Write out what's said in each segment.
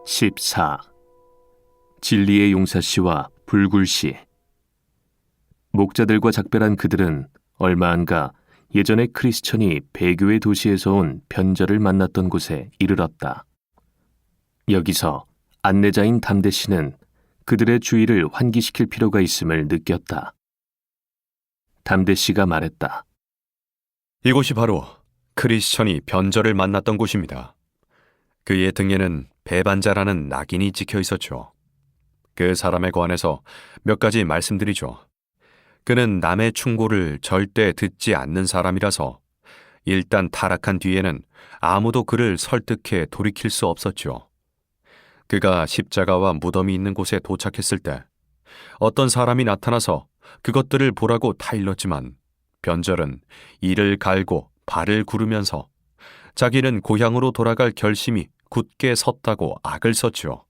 14. 진리의 용사씨와 불굴씨. 목자들과 작별한 그들은 얼마 안가 예전에 크리스천이 배교의 도시에서 온 변절을 만났던 곳에 이르렀다. 여기서 안내자인 담대씨는 그들의 주의를 환기시킬 필요가 있음을 느꼈다. 담대씨가 말했다. 이곳이 바로 크리스천이 변절을 만났던 곳입니다. 그의 등에는 배반자라는 낙인이 찍혀 있었죠. 그 사람에 관해서 몇 가지 말씀드리죠. 그는 남의 충고를 절대 듣지 않는 사람이라서 일단 타락한 뒤에는 아무도 그를 설득해 돌이킬 수 없었죠. 그가 십자가와 무덤이 있는 곳에 도착했을 때 어떤 사람이 나타나서 그것들을 보라고 타일렀지만 변절은 이를 갈고 발을 구르면서 자기는 고향으로 돌아갈 결심이 굳게 섰다고 악을 썼죠.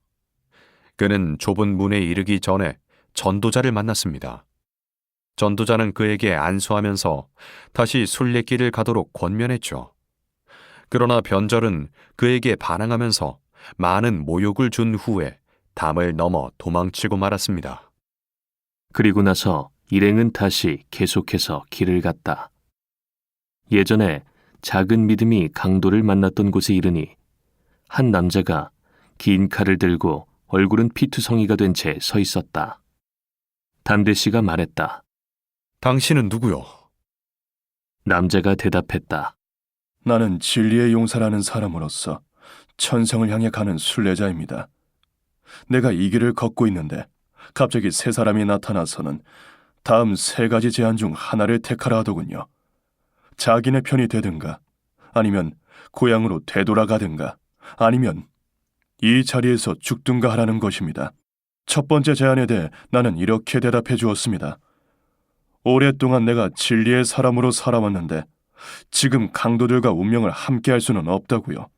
그는 좁은 문에 이르기 전에 전도자를 만났습니다. 전도자는 그에게 안수하면서 다시 순례길을 가도록 권면했죠. 그러나 변절은 그에게 반항하면서 많은 모욕을 준 후에 담을 넘어 도망치고 말았습니다. 그리고 나서 일행은 다시 계속해서 길을 갔다. 예전에 작은 믿음이 강도를 만났던 곳에 이르니 한 남자가 긴 칼을 들고 얼굴은 피투성이가 된 채 서 있었다. 담대씨가 말했다. 당신은 누구요? 남자가 대답했다. 나는 진리의 용사라는 사람으로서 천성을 향해 가는 순례자입니다. 내가 이 길을 걷고 있는데 갑자기 세 사람이 나타나서는 다음 세 가지 제안 중 하나를 택하라 하더군요. 자기네 편이 되든가, 아니면 고향으로 되돌아가든가, 아니면 이 자리에서 죽든가 하라는 것입니다. 첫 번째 제안에 대해 나는 이렇게 대답해 주었습니다. 오랫동안 내가 진리의 사람으로 살아왔는데 지금 강도들과 운명을 함께할 수는 없다고요.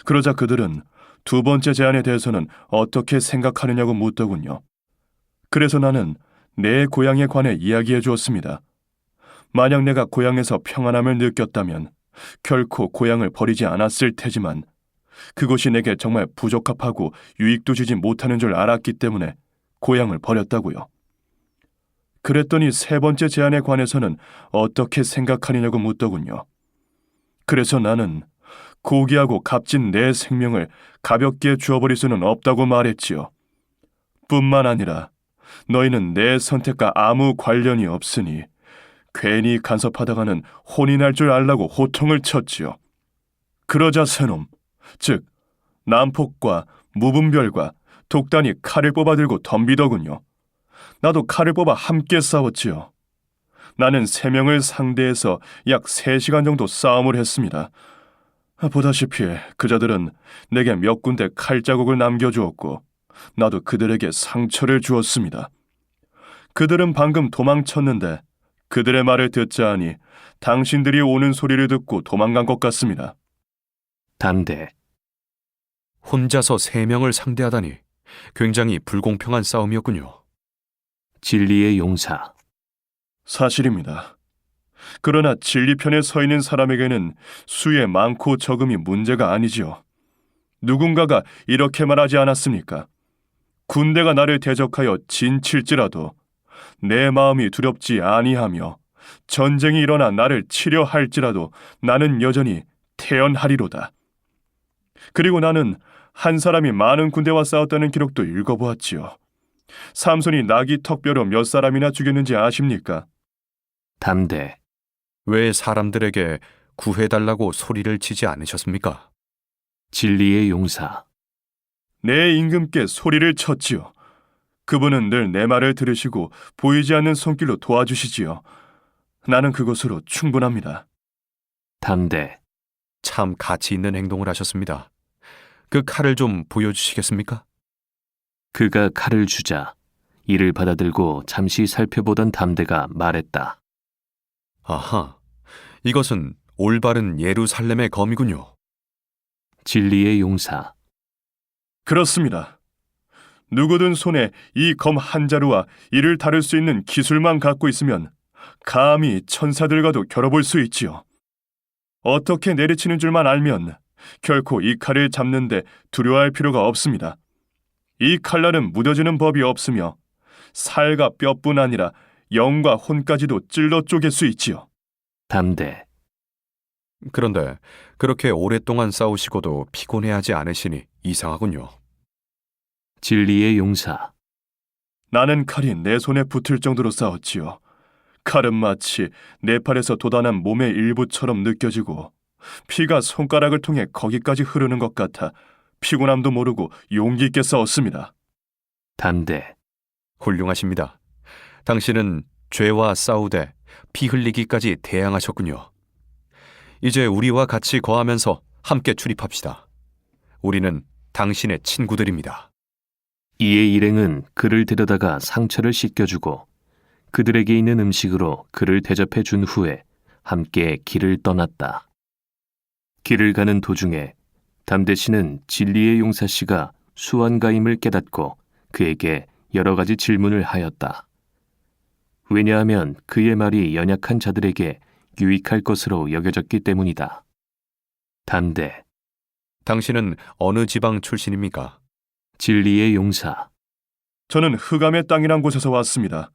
그러자 그들은 두 번째 제안에 대해서는 어떻게 생각하느냐고 묻더군요. 그래서 나는 내 고향에 관해 이야기해 주었습니다. 만약 내가 고향에서 평안함을 느꼈다면 결코 고향을 버리지 않았을 테지만 그것이 내게 정말 부적합하고 유익도 주지 못하는 줄 알았기 때문에 고향을 버렸다고요. 그랬더니 세 번째 제안에 관해서는 어떻게 생각하느냐고 묻더군요. 그래서 나는 고귀하고 값진 내 생명을 가볍게 주어버릴 수는 없다고 말했지요. 뿐만 아니라 너희는 내 선택과 아무 관련이 없으니 괜히 간섭하다가는 혼이 날 줄 알라고 호통을 쳤지요. 그러자 새놈, 즉 난폭과 무분별과 독단이 칼을 뽑아들고 덤비더군요. 나도 칼을 뽑아 함께 싸웠지요. 나는 3명을 상대해서 약 3시간 정도 싸움을 했습니다. 보다시피 그자들은 내게 몇 군데 칼자국을 남겨주었고 나도 그들에게 상처를 주었습니다. 그들은 방금 도망쳤는데 그들의 말을 듣자 하니 당신들이 오는 소리를 듣고 도망간 것 같습니다. 담대. 혼자서 3명을 상대하다니 굉장히 불공평한 싸움이었군요. 진리의 용사. 사실입니다. 그러나 진리편에 서 있는 사람에게는 수의 많고 적음이 문제가 아니지요. 누군가가 이렇게 말하지 않았습니까? 군대가 나를 대적하여 진칠지라도 내 마음이 두렵지 아니하며 전쟁이 일어나 나를 치려 할지라도 나는 여전히 태연하리로다. 그리고 나는 한 사람이 많은 군대와 싸웠다는 기록도 읽어보았지요. 삼손이 나귀 턱뼈로 몇 사람이나 죽였는지 아십니까? 담대. 왜 사람들에게 구해달라고 소리를 치지 않으셨습니까? 진리의 용사. 내 임금께 소리를 쳤지요. 그분은 늘 내 말을 들으시고 보이지 않는 손길로 도와주시지요. 나는 그것으로 충분합니다. 담대. 참 가치 있는 행동을 하셨습니다. 그 칼을 좀 보여주시겠습니까? 그가 칼을 주자 이를 받아들고 잠시 살펴보던 담대가 말했다. 아하, 이것은 올바른 예루살렘의 검이군요. 진리의 용사. 그렇습니다. 누구든 손에 이 검 한 자루와 이를 다룰 수 있는 기술만 갖고 있으면 감히 천사들과도 겨뤄볼 수 있지요. 어떻게 내리치는 줄만 알면 결코 이 칼을 잡는데 두려워할 필요가 없습니다. 이 칼날은 무뎌지는 법이 없으며 살과 뼈뿐 아니라 영과 혼까지도 찔러 쪼갤 수 있지요. 담대. 그런데 그렇게 오랫동안 싸우시고도 피곤해하지 않으시니 이상하군요. 진리의 용사. 나는 칼이 내 손에 붙을 정도로 싸웠지요. 칼은 마치 내 팔에서 돋아난 몸의 일부처럼 느껴지고 피가 손가락을 통해 거기까지 흐르는 것 같아 피곤함도 모르고 용기 있게 싸웠습니다. 담대. 훌륭하십니다. 당신은 죄와 싸우되 피 흘리기까지 대항하셨군요. 이제 우리와 같이 거하면서 함께 출입합시다. 우리는 당신의 친구들입니다. 이에 일행은 그를 데려다가 상처를 씻겨주고 그들에게 있는 음식으로 그를 대접해 준 후에 함께 길을 떠났다. 길을 가는 도중에 담대 씨는 진리의 용사 씨가 수완가임을 깨닫고 그에게 여러 가지 질문을 하였다. 왜냐하면 그의 말이 연약한 자들에게 유익할 것으로 여겨졌기 때문이다. 담대. 당신은 어느 지방 출신입니까? 진리의 용사. 저는 흑암의 땅이란 곳에서 왔습니다.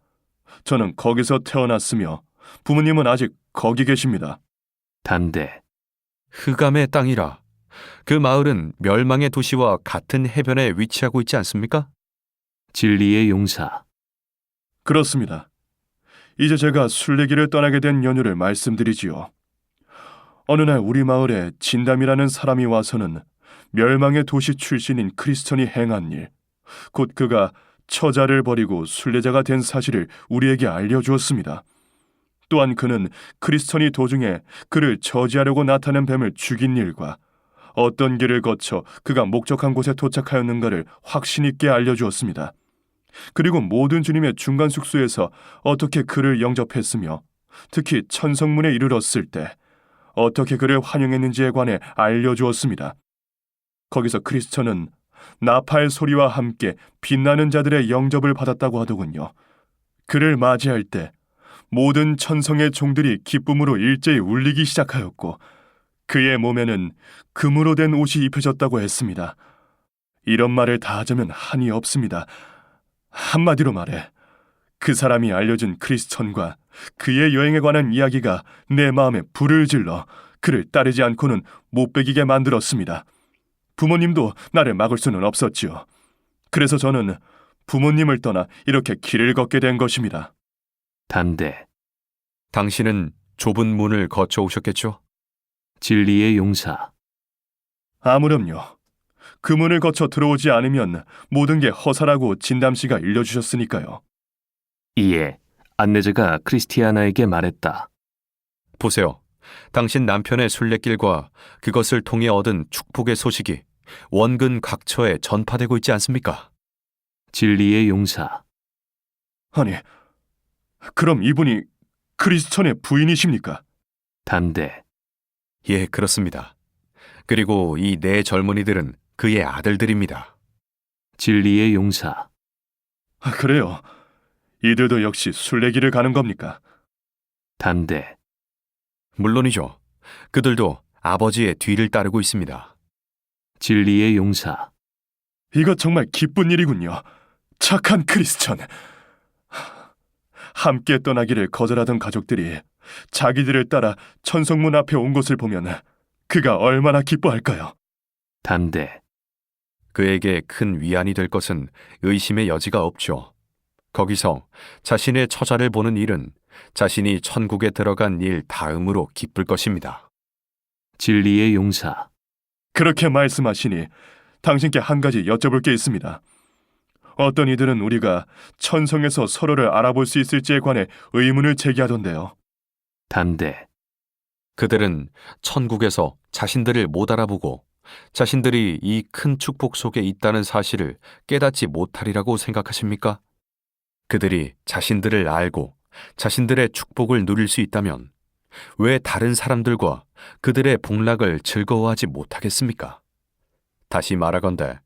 저는 거기서 태어났으며 부모님은 아직 거기 계십니다. 담대. 흑암의 땅이라. 그 마을은 멸망의 도시와 같은 해변에 위치하고 있지 않습니까? 진리의 용사. 그렇습니다. 이제 제가 순례길을 떠나게 된 연유를 말씀드리지요. 어느 날 우리 마을에 진담이라는 사람이 와서는 멸망의 도시 출신인 크리스천이 행한 일, 곧 그가 처자를 버리고 순례자가 된 사실을 우리에게 알려주었습니다. 또한 그는 크리스천이 도중에 그를 저지하려고 나타낸 뱀을 죽인 일과 어떤 길을 거쳐 그가 목적한 곳에 도착하였는가를 확신 있게 알려주었습니다. 그리고 모든 주님의 중간 숙소에서 어떻게 그를 영접했으며 특히 천성문에 이르렀을 때 어떻게 그를 환영했는지에 관해 알려주었습니다. 거기서 크리스천은 나팔 소리와 함께 빛나는 자들의 영접을 받았다고 하더군요. 그를 맞이할 때 모든 천성의 종들이 기쁨으로 일제히 울리기 시작하였고 그의 몸에는 금으로 된 옷이 입혀졌다고 했습니다. 이런 말을 다 하자면 한이 없습니다. 한마디로 말해 그 사람이 알려준 크리스천과 그의 여행에 관한 이야기가 내 마음에 불을 질러 그를 따르지 않고는 못 배기게 만들었습니다. 부모님도 나를 막을 수는 없었지요. 그래서 저는 부모님을 떠나 이렇게 길을 걷게 된 것입니다. 담대. 당신은 좁은 문을 거쳐 오셨겠죠? 진리의 용사. 아무렴요. 그 문을 거쳐 들어오지 않으면 모든 게 허사라고 진담씨가 일러주셨으니까요. 이에 안내자가 크리스티아나에게 말했다. 보세요. 당신 남편의 순례길과 그것을 통해 얻은 축복의 소식이 원근 각처에 전파되고 있지 않습니까? 진리의 용사. 아니, 그럼 이분이 크리스천의 부인이십니까? 담대. 예, 그렇습니다. 그리고 이 네 젊은이들은 그의 아들들입니다. 진리의 용사. 그래요. 이들도 역시 순례길을 가는 겁니까? 담대. 물론이죠. 그들도 아버지의 뒤를 따르고 있습니다. 진리의 용사. 이거 정말 기쁜 일이군요. 착한 크리스천. 함께 떠나기를 거절하던 가족들이 자기들을 따라 천성문 앞에 온 것을 보면 그가 얼마나 기뻐할까요? 담대. 그에게 큰 위안이 될 것은 의심의 여지가 없죠. 거기서 자신의 처자를 보는 일은 자신이 천국에 들어간 일 다음으로 기쁠 것입니다. 진리의 용사. 그렇게 말씀하시니 당신께 한 가지 여쭤볼 게 있습니다. 어떤 이들은 우리가 천성에서 서로를 알아볼 수 있을지에 관해 의문을 제기하던데요. 담대. 그들은 천국에서 자신들을 못 알아보고 자신들이 이 큰 축복 속에 있다는 사실을 깨닫지 못하리라고 생각하십니까? 그들이 자신들을 알고 자신들의 축복을 누릴 수 있다면 왜 다른 사람들과 그들의 복락을 즐거워하지 못하겠습니까? 다시 말하건대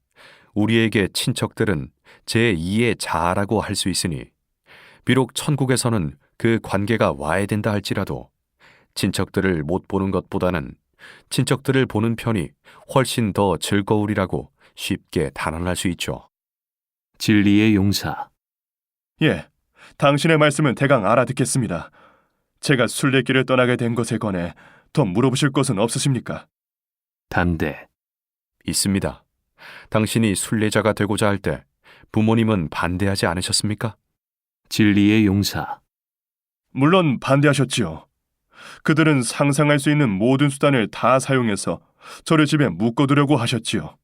우리에게 친척들은 제2의 자아라고 할 수 있으니 비록 천국에서는 그 관계가 와해된다 할지라도 친척들을 못 보는 것보다는 친척들을 보는 편이 훨씬 더 즐거우리라고 쉽게 단언할 수 있죠. 진리의 용사. 예, 당신의 말씀은 대강 알아듣겠습니다. 제가 순례길을 떠나게 된 것에 관해 더 물어보실 것은 없으십니까? 담대. 있습니다. 당신이 순례자가 되고자 할 때 부모님은 반대하지 않으셨습니까? 진리의 용사. 물론 반대하셨지요. 그들은 상상할 수 있는 모든 수단을 다 사용해서 저를 집에 묶어두려고 하셨지요.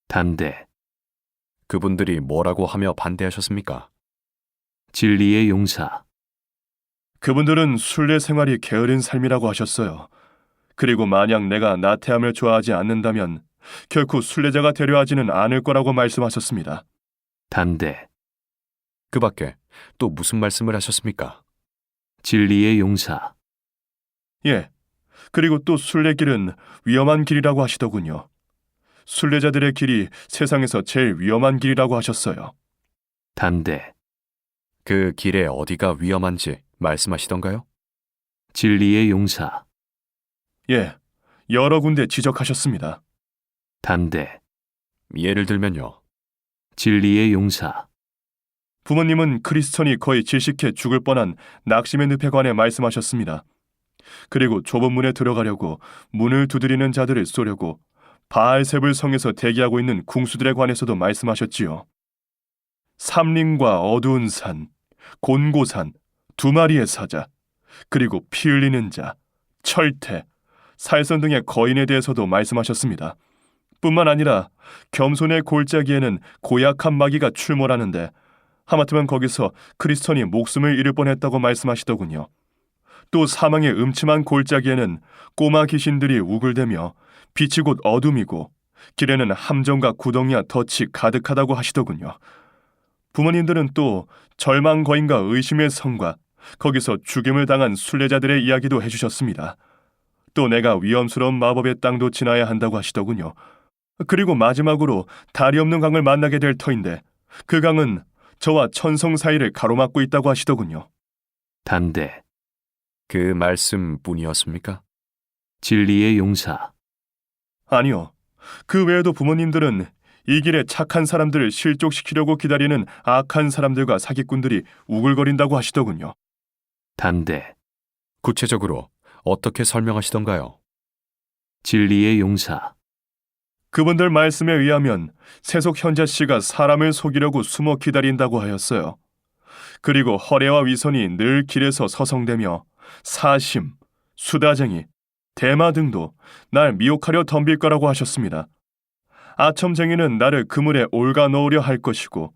담대. 그분들이 뭐라고 하며 반대하셨습니까? 진리의 용사. 그분들은 순례 생활이 게으른 삶이라고 하셨어요. 그리고 만약 내가 나태함을 좋아하지 않는다면 결코 순례자가 되려 하지는 않을 거라고 말씀하셨습니다. 담대. 그 밖에 또 무슨 말씀을 하셨습니까? 진리의 용사. 예, 그리고 또 순례길은 위험한 길이라고 하시더군요. 순례자들의 길이 세상에서 제일 위험한 길이라고 하셨어요. 담대. 그 길에 어디가 위험한지 말씀하시던가요? 진리의 용사. 예, 여러 군데 지적하셨습니다. 담대. 예를 들면요. 진리의 용사. 부모님은 크리스천이 거의 질식해 죽을 뻔한 낙심의 늪에 관해 말씀하셨습니다. 그리고 좁은 문에 들어가려고 문을 두드리는 자들을 쏘려고 바알세불 성에서 대기하고 있는 궁수들에 관해서도 말씀하셨지요. 삼림과 어두운 산, 곤고산, 두 마리의 사자, 그리고 피 흘리는 자, 철퇴, 살선 등의 거인에 대해서도 말씀하셨습니다. 뿐만 아니라 겸손의 골짜기에는 고약한 마귀가 출몰하는데 하마터면 거기서 크리스천이 목숨을 잃을 뻔했다고 말씀하시더군요. 또 사망의 음침한 골짜기에는 꼬마 귀신들이 우글대며 빛이 곧 어둠이고 길에는 함정과 구덩이와 덫이 가득하다고 하시더군요. 부모님들은 또 절망 거인과 의심의 성과 거기서 죽임을 당한 순례자들의 이야기도 해주셨습니다. 또 내가 위험스러운 마법의 땅도 지나야 한다고 하시더군요. 그리고 마지막으로 다리 없는 강을 만나게 될 터인데 그 강은 저와 천성 사이를 가로막고 있다고 하시더군요. 담대. 그 말씀뿐이었습니까? 진리의 용사. 아니요. 그 외에도 부모님들은 이 길에 착한 사람들을 실족시키려고 기다리는 악한 사람들과 사기꾼들이 우글거린다고 하시더군요. 담대. 구체적으로 어떻게 설명하시던가요? 진리의 용사. 그분들 말씀에 의하면 세속 현자 씨가 사람을 속이려고 숨어 기다린다고 하였어요. 그리고 허례와 위선이 늘 길에서 서성대며 사심, 수다쟁이, 대마 등도 날 미혹하려 덤빌 거라고 하셨습니다. 아첨쟁이는 나를 그물에 올가 넣으려 할 것이고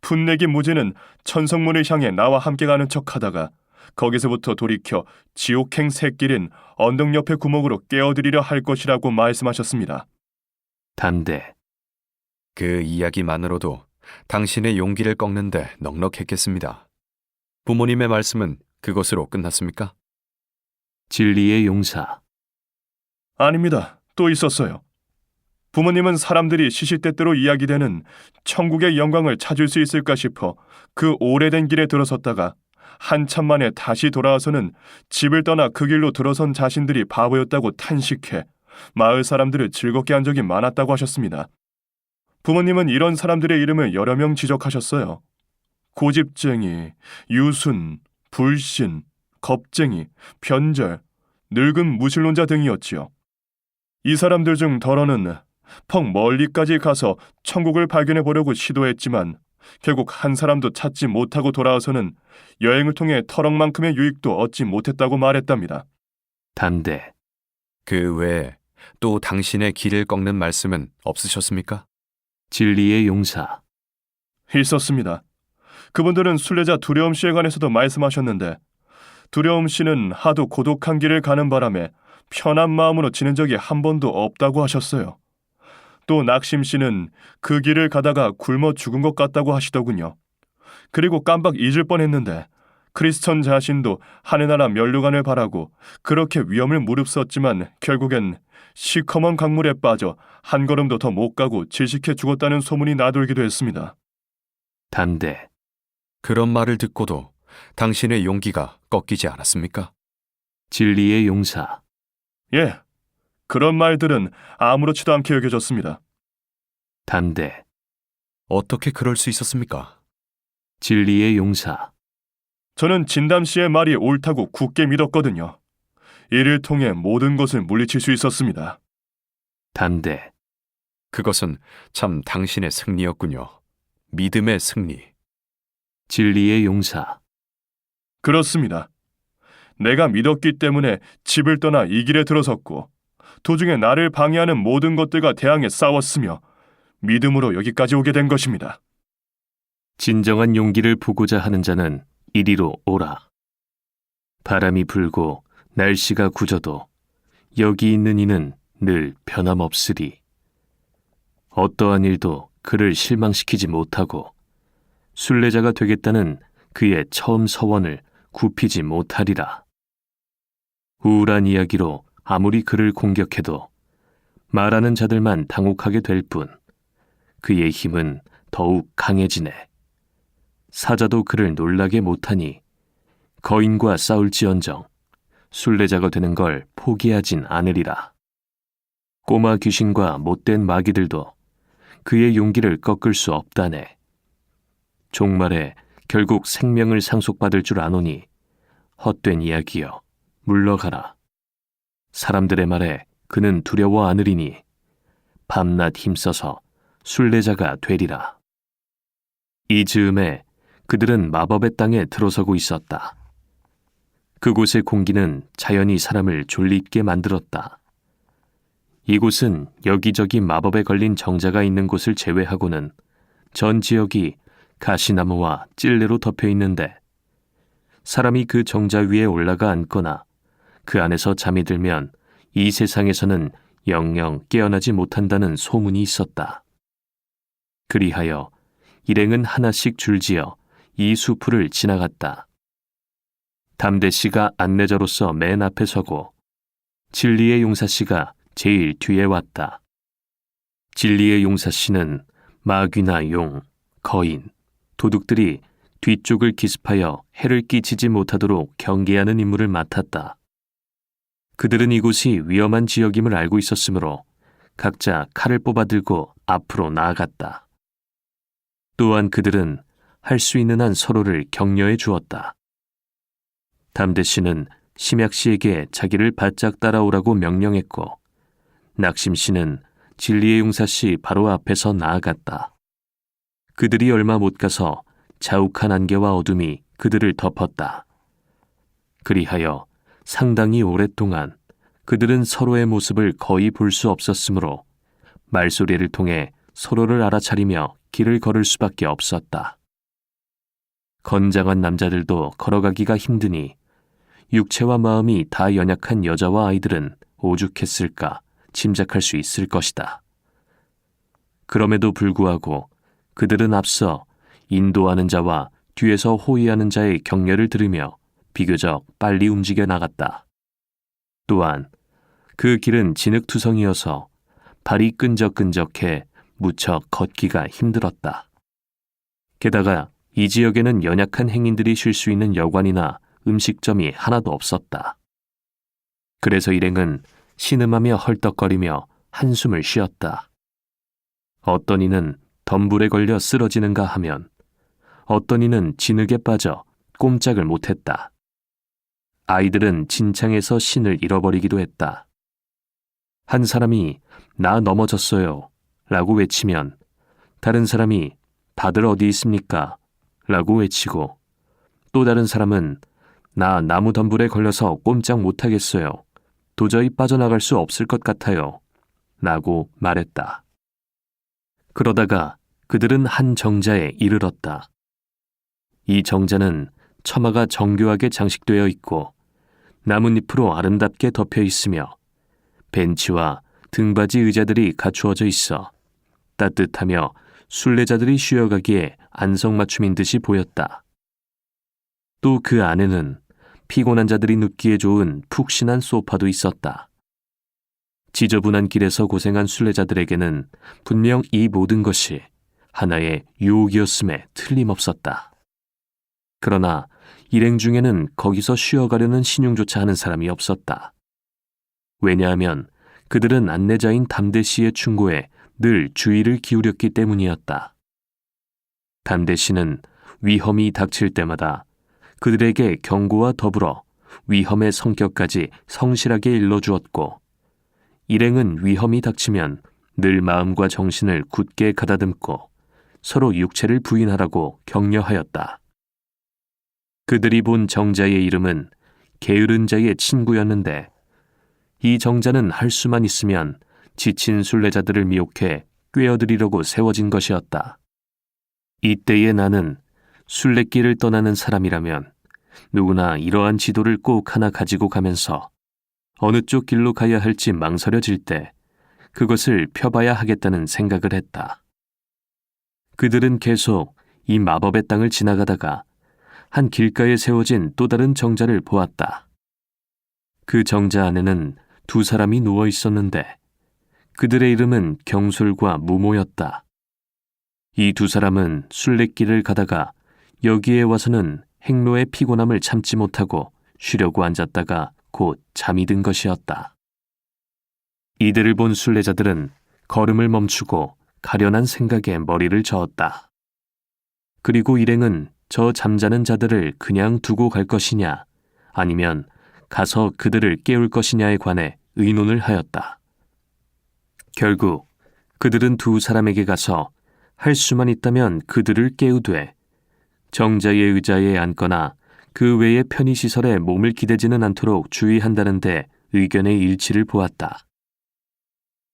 풋내기 무지는 천성문을 향해 나와 함께 가는 척하다가 거기서부터 돌이켜 지옥행 새길인 언덕 옆의 구멍으로 깨어들이려 할 것이라고 말씀하셨습니다. 담대. 그 이야기만으로도 당신의 용기를 꺾는데 넉넉했겠습니다. 부모님의 말씀은 그것으로 끝났습니까? 진리의 용사. 아닙니다. 또 있었어요. 부모님은 사람들이 시시때때로 이야기되는 천국의 영광을 찾을 수 있을까 싶어 그 오래된 길에 들어섰다가 한참 만에 다시 돌아와서는 집을 떠나 그 길로 들어선 자신들이 바보였다고 탄식해 마을 사람들을 즐겁게 한 적이 많았다고 하셨습니다. 부모님은 이런 사람들의 이름을 여러 명 지적하셨어요. 고집쟁이, 유순, 불신, 겁쟁이, 변절, 늙은 무신론자 등이었지요. 이 사람들 중 더러는 퍽 멀리까지 가서 천국을 발견해 보려고 시도했지만 결국 한 사람도 찾지 못하고 돌아와서는 여행을 통해 터럭만큼의 유익도 얻지 못했다고 말했답니다. 담대. 그 외에 또 당신의 길을 꺾는 말씀은 없으셨습니까? 진리의 용사. 있었습니다. 그분들은 순례자 두려움 씨에 관해서도 말씀하셨는데 두려움 씨는 하도 고독한 길을 가는 바람에 편한 마음으로 지낸 적이 한 번도 없다고 하셨어요. 또 낙심 씨는 그 길을 가다가 굶어 죽은 것 같다고 하시더군요. 그리고 깜빡 잊을 뻔했는데 크리스천 자신도 하늘나라 면류관을 바라고 그렇게 위험을 무릅쓰었지만 결국엔 시커먼 강물에 빠져 한 걸음도 더 못 가고 질식해 죽었다는 소문이 나돌기도 했습니다. 담대. 그런 말을 듣고도 당신의 용기가 꺾이지 않았습니까? 진리의 용사. 예, 그런 말들은 아무렇지도 않게 여겨졌습니다. 담대, 어떻게 그럴 수 있었습니까? 진리의 용사, 저는 진담 씨의 말이 옳다고 굳게 믿었거든요. 이를 통해 모든 것을 물리칠 수 있었습니다. 담대, 그것은 참 당신의 승리였군요. 믿음의 승리. 진리의 용사, 그렇습니다. 내가 믿었기 때문에 집을 떠나 이 길에 들어섰고 도중에 나를 방해하는 모든 것들과 대항해 싸웠으며 믿음으로 여기까지 오게 된 것입니다. 진정한 용기를 보고자 하는 자는 이리로 오라. 바람이 불고 날씨가 굳어도 여기 있는 이는 늘 변함없으리. 어떠한 일도 그를 실망시키지 못하고 순례자가 되겠다는 그의 처음 서원을 굽히지 못하리라. 우울한 이야기로 아무리 그를 공격해도 말하는 자들만 당혹하게 될 뿐 그의 힘은 더욱 강해지네. 사자도 그를 놀라게 못하니 거인과 싸울지언정 순례자가 되는 걸 포기하진 않으리라. 꼬마 귀신과 못된 마귀들도 그의 용기를 꺾을 수 없다네. 종말에 결국 생명을 상속받을 줄 아노니 헛된 이야기여 물러가라. 사람들의 말에 그는 두려워 않으리니 밤낮 힘써서 순례자가 되리라. 이 즈음에 그들은 마법의 땅에 들어서고 있었다. 그곳의 공기는 자연히 사람을 졸립게 만들었다. 이곳은 여기저기 마법에 걸린 정자가 있는 곳을 제외하고는 전 지역이 가시나무와 찔레로 덮여 있는데 사람이 그 정자 위에 올라가 앉거나 그 안에서 잠이 들면 이 세상에서는 영영 깨어나지 못한다는 소문이 있었다. 그리하여 일행은 하나씩 줄지어 이 수풀을 지나갔다. 담대 씨가 안내자로서 맨 앞에 서고 진리의 용사 씨가 제일 뒤에 왔다. 진리의 용사 씨는 마귀나 용, 거인, 도둑들이 뒤쪽을 기습하여 해를 끼치지 못하도록 경계하는 임무를 맡았다. 그들은 이곳이 위험한 지역임을 알고 있었으므로 각자 칼을 뽑아들고 앞으로 나아갔다. 또한 그들은 할 수 있는 한 서로를 격려해 주었다. 담대 씨는 심약 씨에게 자기를 바짝 따라오라고 명령했고 낙심 씨는 진리의 용사 씨 바로 앞에서 나아갔다. 그들이 얼마 못 가서 자욱한 안개와 어둠이 그들을 덮었다. 그리하여 상당히 오랫동안 그들은 서로의 모습을 거의 볼 수 없었으므로 말소리를 통해 서로를 알아차리며 길을 걸을 수밖에 없었다. 건장한 남자들도 걸어가기가 힘드니 육체와 마음이 다 연약한 여자와 아이들은 오죽했을까 짐작할 수 있을 것이다. 그럼에도 불구하고 그들은 앞서 인도하는 자와 뒤에서 호위하는 자의 격려를 들으며 비교적 빨리 움직여 나갔다. 또한 그 길은 진흙투성이어서 발이 끈적끈적해 무척 걷기가 힘들었다. 게다가 이 지역에는 연약한 행인들이 쉴 수 있는 여관이나 음식점이 하나도 없었다. 그래서 일행은 신음하며 헐떡거리며 한숨을 쉬었다. 어떤 이는 덤불에 걸려 쓰러지는가 하면 어떤 이는 진흙에 빠져 꼼짝을 못했다. 아이들은 진창에서 신을 잃어버리기도 했다. 한 사람이 나 넘어졌어요 라고 외치면 다른 사람이 다들 어디 있습니까? 라고 외치고 또 다른 사람은 나 나무 덤불에 걸려서 꼼짝 못하겠어요. 도저히 빠져나갈 수 없을 것 같아요. 라고 말했다. 그러다가 그들은 한 정자에 이르렀다. 이 정자는 처마가 정교하게 장식되어 있고 나뭇잎으로 아름답게 덮여 있으며 벤치와 등받이 의자들이 갖추어져 있어 따뜻하며 순례자들이 쉬어가기에 안성맞춤인 듯이 보였다. 또 그 안에는 피곤한 자들이 눕기에 좋은 푹신한 소파도 있었다. 지저분한 길에서 고생한 순례자들에게는 분명 이 모든 것이 하나의 유혹이었음에 틀림없었다. 그러나 일행 중에는 거기서 쉬어가려는 신용조차 하는 사람이 없었다. 왜냐하면 그들은 안내자인 담대 씨의 충고에 늘 주의를 기울였기 때문이었다. 담대 씨는 위험이 닥칠 때마다 그들에게 경고와 더불어 위험의 성격까지 성실하게 일러주었고, 일행은 위험이 닥치면 늘 마음과 정신을 굳게 가다듬고 서로 육체를 부인하라고 격려하였다. 그들이 본 정자의 이름은 게으른 자의 친구였는데, 이 정자는 할 수만 있으면 지친 순례자들을 미혹해 꿰어들이려고 세워진 것이었다. 이때의 나는 순례길을 떠나는 사람이라면 누구나 이러한 지도를 꼭 하나 가지고 가면서 어느 쪽 길로 가야 할지 망설여질 때 그것을 펴봐야 하겠다는 생각을 했다. 그들은 계속 이 마법의 땅을 지나가다가 한 길가에 세워진 또 다른 정자를 보았다. 그 정자 안에는 두 사람이 누워 있었는데 그들의 이름은 경솔과 무모였다. 이 두 사람은 순례길을 가다가 여기에 와서는 행로의 피곤함을 참지 못하고 쉬려고 앉았다가 곧 잠이 든 것이었다. 이들을 본 순례자들은 걸음을 멈추고 가련한 생각에 머리를 저었다. 그리고 일행은 저 잠자는 자들을 그냥 두고 갈 것이냐, 아니면 가서 그들을 깨울 것이냐에 관해 의논을 하였다. 결국 그들은 두 사람에게 가서 할 수만 있다면 그들을 깨우되 정자의 의자에 앉거나 그 외의 편의시설에 몸을 기대지는 않도록 주의한다는데 의견의 일치를 보았다.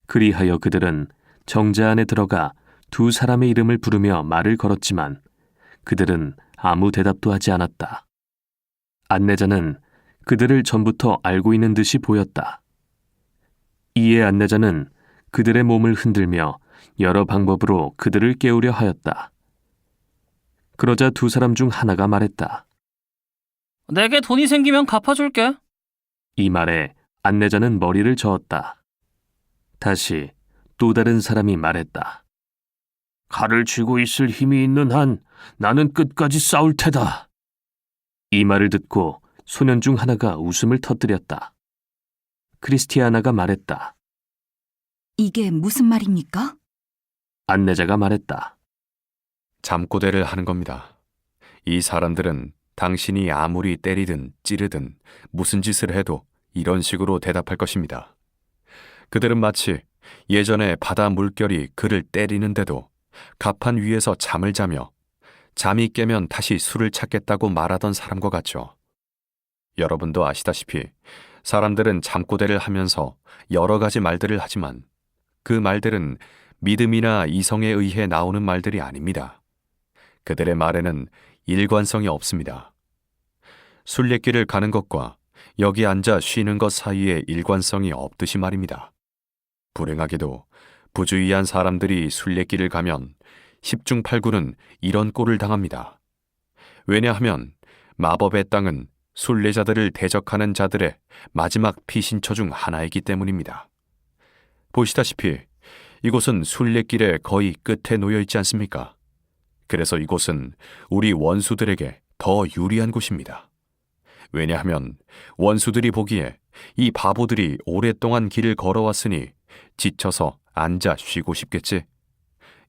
그리하여 그들은 정자 안에 들어가 두 사람의 이름을 부르며 말을 걸었지만 그들은 아무 대답도 하지 않았다. 안내자는 그들을 전부터 알고 있는 듯이 보였다. 이에 안내자는 그들의 몸을 흔들며 여러 방법으로 그들을 깨우려 하였다. 그러자 두 사람 중 하나가 말했다. 내게 돈이 생기면 갚아줄게. 이 말에 안내자는 머리를 저었다. 다시 또 다른 사람이 말했다. 칼을 쥐고 있을 힘이 있는 한 나는 끝까지 싸울 테다. 이 말을 듣고 소년 중 하나가 웃음을 터뜨렸다. 크리스티아나가 말했다. 이게 무슨 말입니까? 안내자가 말했다. 잠꼬대를 하는 겁니다. 이 사람들은 당신이 아무리 때리든 찌르든 무슨 짓을 해도 이런 식으로 대답할 것입니다. 그들은 마치 예전에 바다 물결이 그를 때리는데도 갑판 위에서 잠을 자며 잠이 깨면 다시 술을 찾겠다고 말하던 사람과 같죠. 여러분도 아시다시피 사람들은 잠꼬대를 하면서 여러 가지 말들을 하지만 그 말들은 믿음이나 이성에 의해 나오는 말들이 아닙니다. 그들의 말에는 일관성이 없습니다. 순례길을 가는 것과 여기 앉아 쉬는 것 사이에 일관성이 없듯이 말입니다. 불행하게도 부주의한 사람들이 순례길을 가면 10중 8구는 이런 꼴을 당합니다. 왜냐하면 마법의 땅은 순례자들을 대적하는 자들의 마지막 피신처 중 하나이기 때문입니다. 보시다시피 이곳은 순례길의 거의 끝에 놓여 있지 않습니까? 그래서 이곳은 우리 원수들에게 더 유리한 곳입니다. 왜냐하면 원수들이 보기에 이 바보들이 오랫동안 길을 걸어왔으니 지쳐서 앉아 쉬고 싶겠지.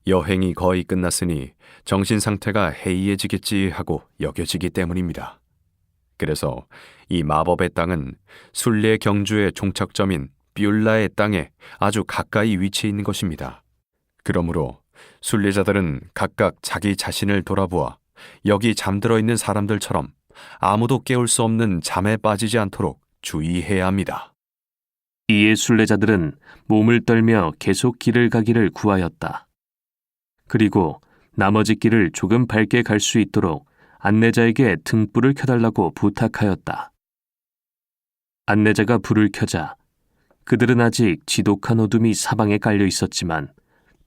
여행이 거의 끝났으니 정신 상태가 해이해지겠지 하고 여겨지기 때문입니다. 그래서 이 마법의 땅은 순례 경주의 종착점인 뷸라의 땅에 아주 가까이 위치해 있는 것입니다. 그러므로 순례자들은 각각 자기 자신을 돌아보아 여기 잠들어 있는 사람들처럼 아무도 깨울 수 없는 잠에 빠지지 않도록 주의해야 합니다. 이에 순례자들은 몸을 떨며 계속 길을 가기를 구하였다. 그리고 나머지 길을 조금 밝게 갈 수 있도록 안내자에게 등불을 켜달라고 부탁하였다. 안내자가 불을 켜자 그들은 아직 지독한 어둠이 사방에 깔려 있었지만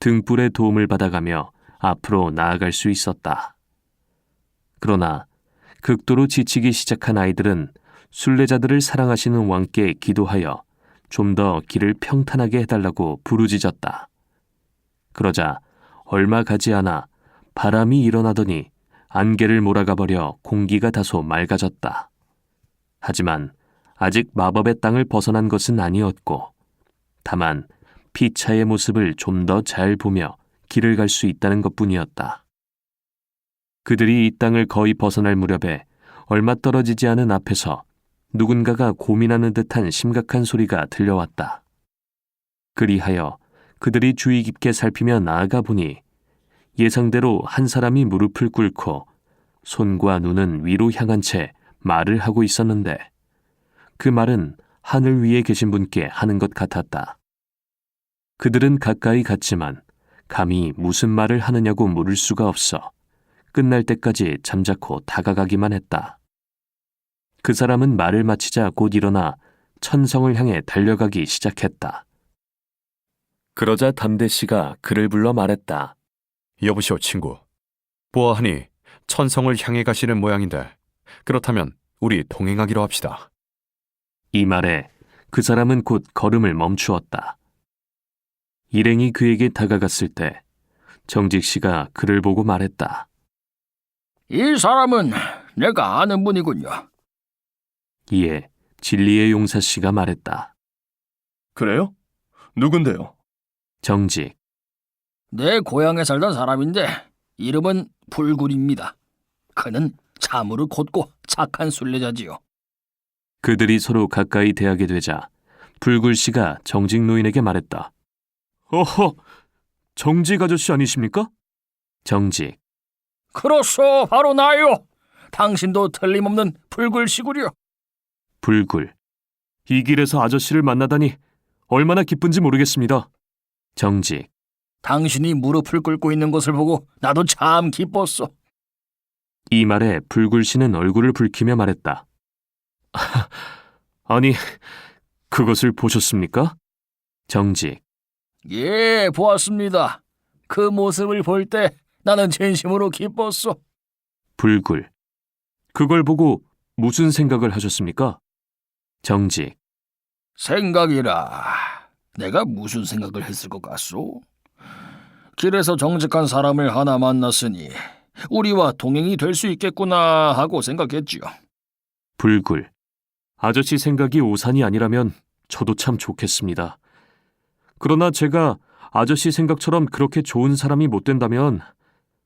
등불의 도움을 받아가며 앞으로 나아갈 수 있었다. 그러나 극도로 지치기 시작한 아이들은 순례자들을 사랑하시는 왕께 기도하여 좀 더 길을 평탄하게 해달라고 부르짖었다. 그러자 얼마 가지 않아 바람이 일어나더니 안개를 몰아가 버려 공기가 다소 맑아졌다. 하지만 아직 마법의 땅을 벗어난 것은 아니었고 다만 피차의 모습을 좀 더 잘 보며 길을 갈 수 있다는 것뿐이었다. 그들이 이 땅을 거의 벗어날 무렵에 얼마 떨어지지 않은 앞에서 누군가가 고민하는 듯한 심각한 소리가 들려왔다. 그리하여 그들이 주의 깊게 살피며 나아가 보니 예상대로 한 사람이 무릎을 꿇고 손과 눈은 위로 향한 채 말을 하고 있었는데 그 말은 하늘 위에 계신 분께 하는 것 같았다. 그들은 가까이 갔지만 감히 무슨 말을 하느냐고 물을 수가 없어 끝날 때까지 잠자코 다가가기만 했다. 그 사람은 말을 마치자 곧 일어나 천성을 향해 달려가기 시작했다. 그러자 담대 씨가 그를 불러 말했다. 여보시오, 친구. 보아하니 천성을 향해 가시는 모양인데 그렇다면 우리 동행하기로 합시다. 이 말에 그 사람은 곧 걸음을 멈추었다. 일행이 그에게 다가갔을 때 정직 씨가 그를 보고 말했다. 이 사람은 내가 아는 분이군요. 이에 진리의 용사 씨가 말했다. 그래요? 누군데요? 정직. 내 고향에 살던 사람인데 이름은 불굴입니다. 그는 참으로 곧고 착한 순례자지요. 그들이 서로 가까이 대하게 되자 불굴 씨가 정직 노인에게 말했다. 어허, 정직 아저씨 아니십니까? 정직. 그렇소, 바로 나요. 당신도 틀림없는 불굴씨구려. 불굴. 이 길에서 아저씨를 만나다니 얼마나 기쁜지 모르겠습니다. 정직. 당신이 무릎을 꿇고 있는 것을 보고 나도 참 기뻤소. 이 말에 불굴 씨는 얼굴을 붉히며 말했다. 아니, 그것을 보셨습니까? 정직. 예, 보았습니다. 그 모습을 볼 때 나는 진심으로 기뻤소. 불굴. 그걸 보고 무슨 생각을 하셨습니까? 정직. 생각이라. 내가 무슨 생각을 했을 것 같소? 길에서 정직한 사람을 하나 만났으니 우리와 동행이 될 수 있겠구나 하고 생각했지요. 불굴. 아저씨 생각이 오산이 아니라면 저도 참 좋겠습니다. 그러나 제가 아저씨 생각처럼 그렇게 좋은 사람이 못 된다면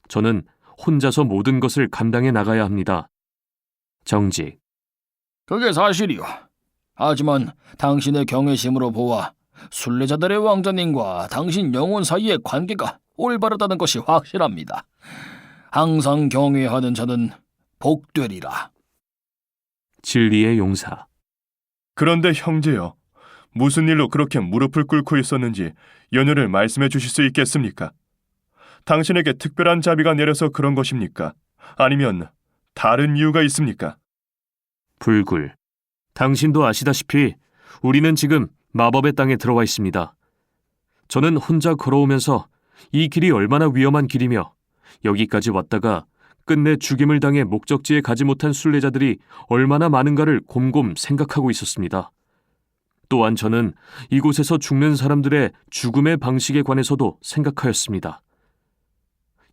저는 혼자서 모든 것을 감당해 나가야 합니다. 정직. 그게 사실이요. 하지만 당신의 경외심으로 보아 순례자들의 왕자님과 당신 영혼 사이의 관계가 올바르다는 것이 확실합니다. 항상 경외하는 자는 복되리라. 진리의 용사. 그런데 형제여, 무슨 일로 그렇게 무릎을 꿇고 있었는지 연유를 말씀해 주실 수 있겠습니까? 당신에게 특별한 자비가 내려서 그런 것입니까? 아니면 다른 이유가 있습니까? 불굴. 당신도 아시다시피 우리는 지금 마법의 땅에 들어와 있습니다. 저는 혼자 걸어오면서 이 길이 얼마나 위험한 길이며 여기까지 왔다가 끝내 죽임을 당해 목적지에 가지 못한 순례자들이 얼마나 많은가를 곰곰 생각하고 있었습니다. 또한 저는 이곳에서 죽는 사람들의 죽음의 방식에 관해서도 생각하였습니다.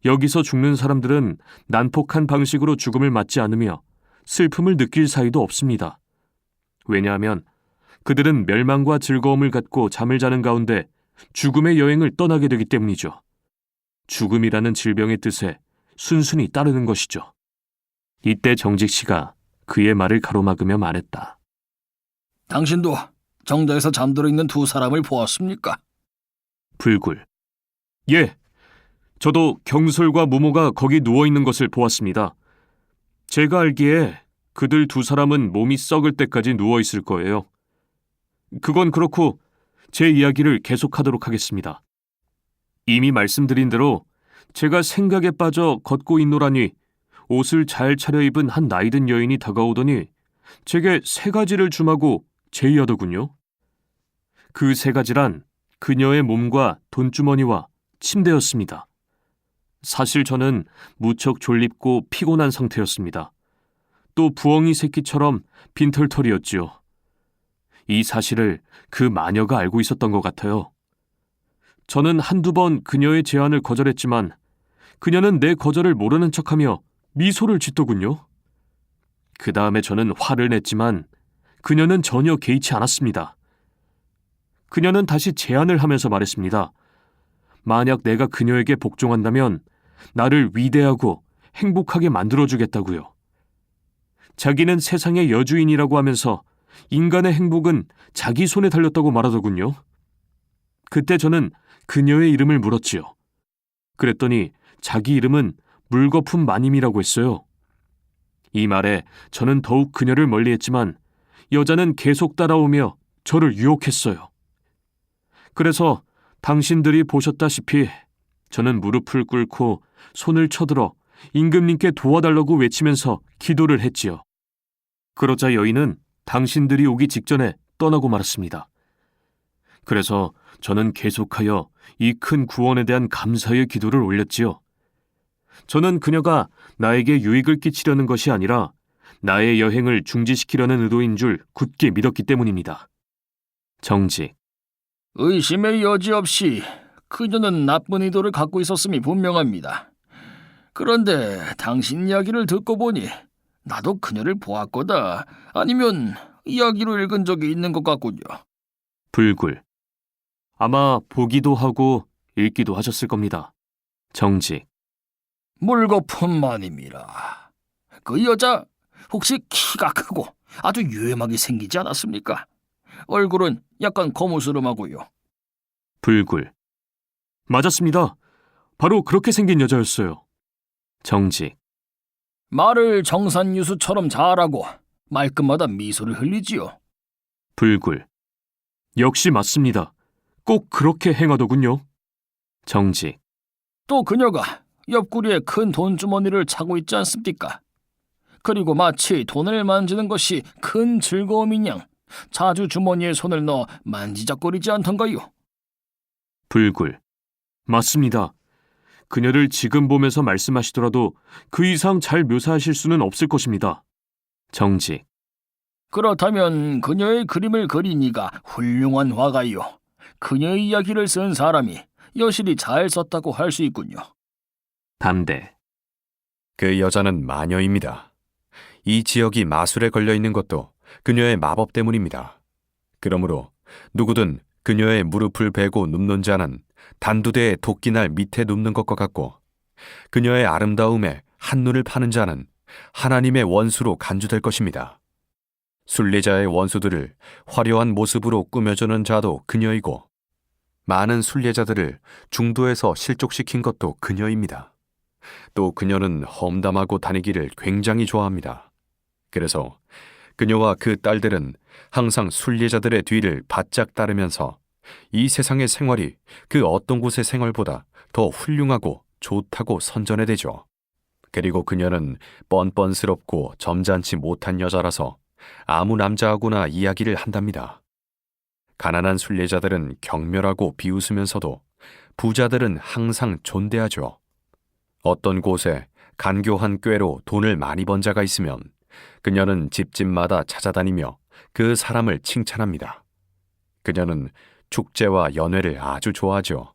여기서 죽는 사람들은 난폭한 방식으로 죽음을 맞지 않으며 슬픔을 느낄 사이도 없습니다. 왜냐하면 그들은 멸망과 즐거움을 갖고 잠을 자는 가운데 죽음의 여행을 떠나게 되기 때문이죠. 죽음이라는 질병의 뜻에 순순히 따르는 것이죠. 이때 정직 씨가 그의 말을 가로막으며 말했다. 당신도 정자에서 잠들어 있는 두 사람을 보았습니까? 불굴. 예, 저도 경솔과 무모가 거기 누워있는 것을 보았습니다. 제가 알기에 그들 두 사람은 몸이 썩을 때까지 누워있을 거예요. 그건 그렇고 제 이야기를 계속하도록 하겠습니다. 이미 말씀드린 대로 제가 생각에 빠져 걷고 있노라니 옷을 잘 차려입은 한 나이든 여인이 다가오더니 제게 세 가지를 주마고 제의하더군요. 그 세 가지란 그녀의 몸과 돈주머니와 침대였습니다. 사실 저는 무척 졸립고 피곤한 상태였습니다. 또 부엉이 새끼처럼 빈털털이었지요. 이 사실을 그 마녀가 알고 있었던 것 같아요. 저는 한두 번 그녀의 제안을 거절했지만 그녀는 내 거절을 모르는 척하며 미소를 짓더군요. 그 다음에 저는 화를 냈지만 그녀는 전혀 개의치 않았습니다. 그녀는 다시 제안을 하면서 말했습니다. 만약 내가 그녀에게 복종한다면 나를 위대하고 행복하게 만들어주겠다고요. 자기는 세상의 여주인이라고 하면서 인간의 행복은 자기 손에 달렸다고 말하더군요. 그때 저는 그녀의 이름을 물었지요. 그랬더니 자기 이름은 물거품 마님이라고 했어요. 이 말에 저는 더욱 그녀를 멀리했지만 여자는 계속 따라오며 저를 유혹했어요. 그래서 당신들이 보셨다시피 저는 무릎을 꿇고 손을 쳐들어 임금님께 도와달라고 외치면서 기도를 했지요. 그러자 여인은 당신들이 오기 직전에 떠나고 말았습니다. 그래서 저는 계속하여 이 큰 구원에 대한 감사의 기도를 올렸지요. 저는 그녀가 나에게 유익을 끼치려는 것이 아니라 나의 여행을 중지시키려는 의도인 줄 굳게 믿었기 때문입니다. 정직. 의심의 여지 없이 그녀는 나쁜 의도를 갖고 있었음이 분명합니다. 그런데 당신 이야기를 듣고 보니 나도 그녀를 보았거다, 아니면 이야기로 읽은 적이 있는 것 같군요. 불굴. 아마 보기도 하고 읽기도 하셨을 겁니다. 정직. 물거품만입니다. 그 여자 혹시 키가 크고 아주 유ем하게 생기지 않았습니까? 얼굴은 약간 거무스름하고요. 불굴. 맞았습니다. 바로 그렇게 생긴 여자였어요. 정직. 말을 정산유수처럼 잘하고 말끝마다 미소를 흘리지요. 불굴. 역시 맞습니다. 꼭 그렇게 행하더군요. 정직. 또 그녀가 옆구리에 큰 돈주머니를 차고 있지 않습니까? 그리고 마치 돈을 만지는 것이 큰 즐거움인 양 자주 주머니에 손을 넣어 만지작거리지 않던가요? 불굴. 맞습니다. 그녀를 지금 보면서 말씀하시더라도 그 이상 잘 묘사하실 수는 없을 것입니다. 정직. 그렇다면 그녀의 그림을 그린 이가 훌륭한 화가요. 그녀의 이야기를 쓴 사람이 여실히 잘 썼다고 할 수 있군요. 담대. 그 여자는 마녀입니다. 이 지역이 마술에 걸려 있는 것도 그녀의 마법 때문입니다. 그러므로 누구든 그녀의 무릎을 베고 눕는 자는 단두대의 도끼날 밑에 눕는 것과 같고, 그녀의 아름다움에 한눈을 파는 자는 하나님의 원수로 간주될 것입니다. 순례자의 원수들을 화려한 모습으로 꾸며주는 자도 그녀이고, 많은 순례자들을 중도에서 실족시킨 것도 그녀입니다. 또 그녀는 험담하고 다니기를 굉장히 좋아합니다. 그래서 그녀와 그 딸들은 항상 순례자들의 뒤를 바짝 따르면서 이 세상의 생활이 그 어떤 곳의 생활보다 더 훌륭하고 좋다고 선전해대죠. 그리고 그녀는 뻔뻔스럽고 점잖지 못한 여자라서 아무 남자하고나 이야기를 한답니다. 가난한 순례자들은 경멸하고 비웃으면서도 부자들은 항상 존대하죠. 어떤 곳에 간교한 꾀로 돈을 많이 번 자가 있으면 그녀는 집집마다 찾아다니며 그 사람을 칭찬합니다. 그녀는 축제와 연회를 아주 좋아하죠.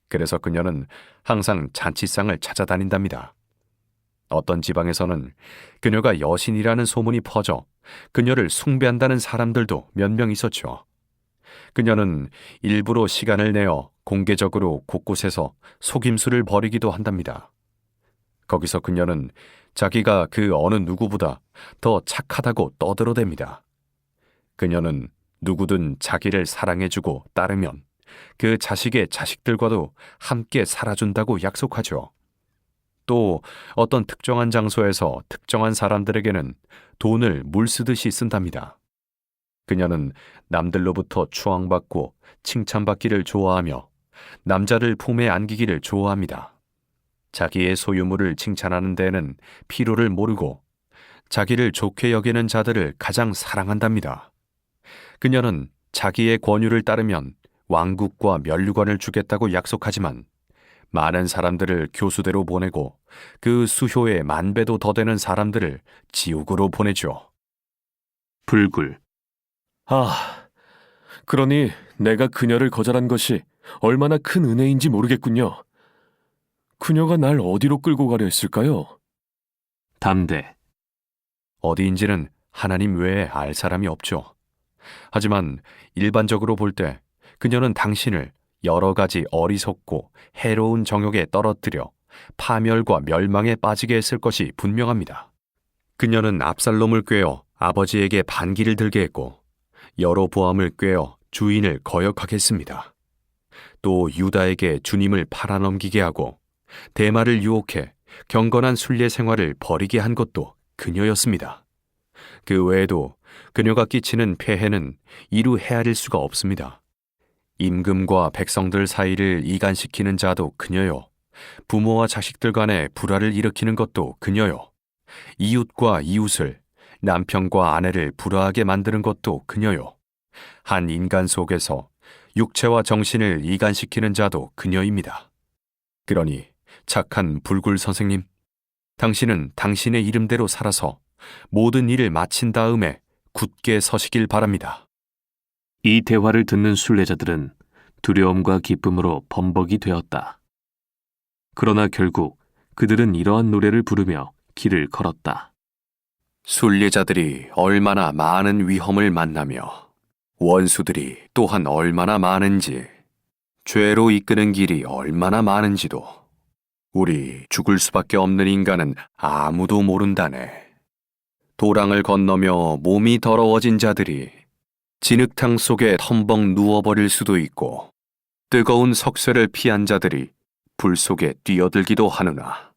그래서 그녀는 항상 잔치상을 찾아다닌답니다. 어떤 지방에서는 그녀가 여신이라는 소문이 퍼져 그녀를 숭배한다는 사람들도 몇 명 있었죠. 그녀는 일부러 시간을 내어 공개적으로 곳곳에서 속임수를 벌이기도 한답니다. 거기서 그녀는 자기가 그 어느 누구보다 더 착하다고 떠들어댑니다. 그녀는 누구든 자기를 사랑해주고 따르면 그 자식의 자식들과도 함께 살아준다고 약속하죠. 또 어떤 특정한 장소에서 특정한 사람들에게는 돈을 물 쓰듯이 쓴답니다. 그녀는 남들로부터 추앙받고 칭찬받기를 좋아하며 남자를 품에 안기기를 좋아합니다. 자기의 소유물을 칭찬하는 데에는 필요를 모르고 자기를 좋게 여기는 자들을 가장 사랑한답니다. 그녀는 자기의 권유를 따르면 왕국과 면류관을 주겠다고 약속하지만 많은 사람들을 교수대로 보내고 그 수효의 10,000배도 더 되는 사람들을 지옥으로 보내죠. 불굴. 아, 그러니 내가 그녀를 거절한 것이 얼마나 큰 은혜인지 모르겠군요. 그녀가 날 어디로 끌고 가려 했을까요? 담대. 어디인지는 하나님 외에 알 사람이 없죠. 하지만 일반적으로 볼 때 그녀는 당신을 여러 가지 어리석고 해로운 정욕에 떨어뜨려 파멸과 멸망에 빠지게 했을 것이 분명합니다. 그녀는 압살롬을 꾀어 아버지에게 반기를 들게 했고 여로보암을 꾀어 주인을 거역하게 했습니다. 또 유다에게 주님을 팔아넘기게 하고 대마를 유혹해 경건한 순례 생활을 벌이게 한 것도 그녀였습니다. 그 외에도 그녀가 끼치는 폐해는 이루 헤아릴 수가 없습니다. 임금과 백성들 사이를 이간시키는 자도 그녀요. 부모와 자식들 간의 불화를 일으키는 것도 그녀요. 이웃과 이웃을, 남편과 아내를 불화하게 만드는 것도 그녀요. 한 인간 속에서 육체와 정신을 이간시키는 자도 그녀입니다. 그러니 착한 불굴 선생님, 당신은 당신의 이름대로 살아서 모든 일을 마친 다음에 굳게 서시길 바랍니다. 이 대화를 듣는 순례자들은 두려움과 기쁨으로 범벅이 되었다. 그러나 결국 그들은 이러한 노래를 부르며 길을 걸었다. 순례자들이 얼마나 많은 위험을 만나며 원수들이 또한 얼마나 많은지, 죄로 이끄는 길이 얼마나 많은지도 우리 죽을 수밖에 없는 인간은 아무도 모른다네. 도랑을 건너며 몸이 더러워진 자들이 진흙탕 속에 텀벙 누워버릴 수도 있고 뜨거운 석쇠를 피한 자들이 불 속에 뛰어들기도 하느나